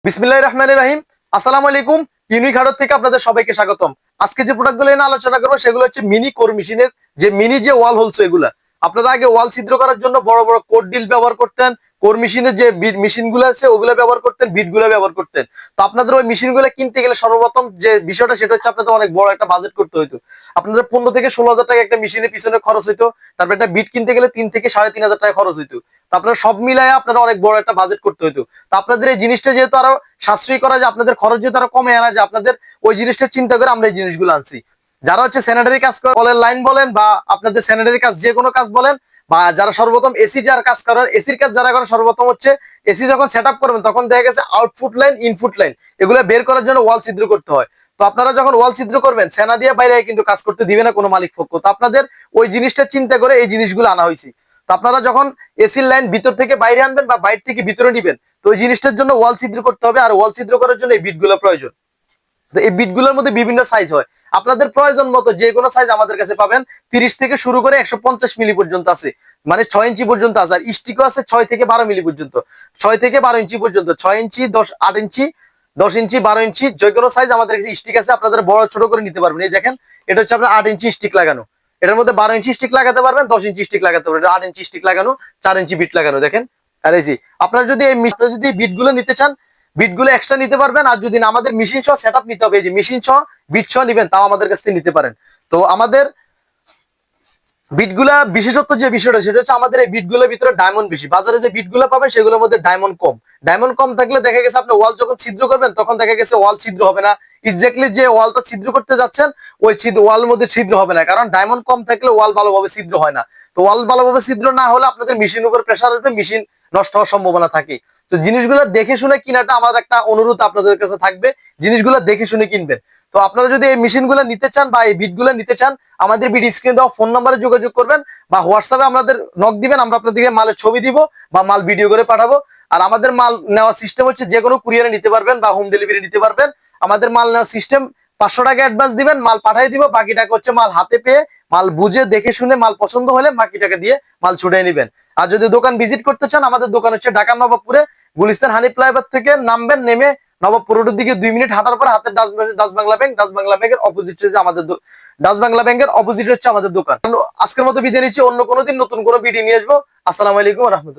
বিসমিল্লাহির রহমানির রহিম। আসসালামু আলাইকুম। ইউনিক হার্ডওয়্যার থেকে আপনাদের সবাইকে স্বাগতম। আজকে যে প্রোডাক্টগুলো নিয়ে আলোচনা করবো সেগুলো হচ্ছে মিনি কোর মেশিনের যে মিনি যে ওয়াল হোলস এগুলা। আপনারা আগে ওয়াল ছিদ্র করার জন্য বড় বড় কোর ডিল ব্যবহার করতেন, কোর মেশিনের যে মেশিনগুলো আছে ওগুলো ব্যবহার করতেন, বিটগুলো ব্যবহার করতেন। তো আপনাদের ওই মেশিনগুলো কিনতে গেলে সর্বপ্রথম যে বিষয়টা সেটা হচ্ছে আপনাদের অনেক বড় একটা বাজেট করতে হইতো। আপনাদের 15 থেকে 16,000 টাকা একটা মেশিনের পিছনে খরচ হইতো। তারপর একটা বিট কিনতে গেলে 3 থেকে 3,500 টাকা খরচ হইতো। তো আপনারা সব মিলায় আপনারা অনেক বড় একটা বাজেট করতে হইতো। তো আপনাদের এই জিনিসটা যেহেতু আরো সাশ্রয়ী করা যায়, আপনাদের খরচ যেহেতু আরো কমে আনা যায়, আপনাদের ওই জিনিসটা চিন্তা করে আমরা এই জিনিসগুলো আনছি। যারা হচ্ছে স্যানিটারি কাজ করে কলের লাইন বলেন বা আপনাদের স্যানিটারি কাজ যে কোনো কাজ বলেন, বা যারা সর্বপ্রথম এসি যারা কাজ করেন, এসির কাজ যারা করেন সর্বপ্রথম হচ্ছে এসি যখন সেট আপ করবেন তখন দেখা গেছে আউটপুট লাইন ইনপুট লাইন এগুলো বের করার জন্য ওয়াল ছিদ্র করতে হয়। তো আপনারা যখন ওয়াল ছিদ্র করবেন সেনা দিয়ে বাইরে কিন্তু কাজ করতে দিবে না কোনো মালিক পক্ষ। তো আপনাদের ওই জিনিসটা চিন্তা করে এই জিনিসগুলো আনা হয়েছে। তো আপনারা যখন এসির লাইন ভিতর থেকে বাইরে আনবেন বা বাইরে থেকে ভিতরে নিবেন, তো ওই জিনিসটার জন্য ওয়াল ছিদ্র করতে হবে। আর ওয়াল ছিদ্র করার জন্য এই বিটগুলো প্রয়োজন। তো এই বিটগুলোর মধ্যে বিভিন্ন সাইজ হয়, আপনাদের প্রয়োজন মতো যে কোনো সাইজ আমাদের কাছে পাবেন। 30 থেকে শুরু করে 150 মিলি পর্যন্ত আছে, মানে 6 ইঞ্চি পর্যন্ত আছে। আর স্টিকও আছে 6 থেকে 12 মিলি পর্যন্ত, 6 থেকে 12 ইঞ্চি পর্যন্ত, 6 ইঞ্চি 10 8 ইঞ্চি 10 ইঞ্চি 12 ইঞ্চি যে কোনো সাইজ আমাদের কাছে স্টিক আছে। আপনাদের বড় ছোট করে নিতে পারবেন। এই দেখেন, এটা হচ্ছে আপনার 8 ইঞ্চি স্টিক লাগানো, এটার মধ্যে 12 ইঞ্চি স্টিক লাগাতে পারবেন, 10 ইঞ্চি স্টিক লাগাতে পারবেন, 8 ইঞ্চি স্টিক লাগানো, 4 ইঞ্চি বিট লাগানো। দেখেন, আর এই যে আপনারা যদি এই বিটগুলো নিতে চান, বিটগুলো এক্সট্রা নিতে পারবেন। আর যদি না আমাদের মেশিন সহ সেটআপ নিতে হবে, এই যে মেশিন সহ বিট সহ নিবেন, তাও আমাদের কাছ থেকে নিতে পারেন। তো আমাদের বিটগুলা বিশেষত্ব যে বিষয়টা সেটা হচ্ছে আমাদের এই বিটগুলোর ভিতরে ডায়মন্ড বেশি। বাজারে যে বিটগুলো পাবেন সেগুলোর মধ্যে ডায়মন্ড কম। ডায়মন্ড কম থাকলে দেখা গেছে আপনি ওয়াল যখন ছিদ্র করবেন তখন দেখা গেছে ওয়াল ছিদ্র হবে না। এক্স্যাক্টলি যে ওয়ালটা ছিদ্র করতে যাচ্ছেন ওই ওয়ালের মধ্যে ছিদ্র হবে না, কারণ ডায়মন্ড কম থাকলে ওয়াল ভালোভাবে ছিদ্র হয় না। তো ওয়াল ভালোভাবে ছিদ্র না হলে আপনাদের মেশিনের উপর প্রেসার আসবে, মেশিন নষ্ট হওয়ার সম্ভাবনা থাকে। তো জিনিসগুলো দেখে শুনে কিনাটা আমার একটা অনুরোধ আপনাদের কাছে থাকবে, জিনিসগুলো দেখে শুনে কিনবেন। তো আপনারা যদি এই মেশিনগুলো নিতে চান বা এই বিটগুলো নিতে চান, আমাদের বিট স্ক্রিনে দেওয়া ফোন নাম্বারে যোগাযোগ করবেন বা হোয়াটসঅ্যাপে আমাদের নক দিবেন। আমরা আপনাদেরকে মালের ছবি দিব বা মাল ভিডিও করে পাঠাবো। আর আমাদের মাল নেওয়ার সিস্টেম হচ্ছে যে কোনো কুরিয়ারে নিতে পারবেন বা হোম ডেলিভারি নিতে পারবেন। আমাদের মাল নেওয়ার সিস্টেম 500 টাকা অ্যাডভান্স দিবেন, মাল পাঠিয়ে দিব। বাকি টাকা হচ্ছে মাল হাতে পেয়ে মাল বুঝে দেখে শুনে মাল পছন্দ হলে বাকি টাকা দিয়ে মাল ছুটিয়ে নেবেন। আর যদি দোকান ভিজিট করতে চান, আমাদের দোকান হচ্ছে ঢাকা নবাবপুরে গুলিস্তান হানি ফ্লাইওভার থেকে নামবেন, নেমে নবাবপুর রোডের দিকে 2 মিনিট হাঁটার পর হাতের Dutch Bangla bank, Dutch Bangla ব্যাংকের অপোজিট হচ্ছে আমাদের ডাচ বাংলা ব্যাংকের অপোজিট হচ্ছে আমাদের দোকান। আজকের মতো বিদায় নিচ্ছি, অন্য কোনো দিন নতুন কোনো ভিডিও নিয়ে আসবো। আসসালামু আলাইকুম ওয়া রাহমাতুল্লাহ।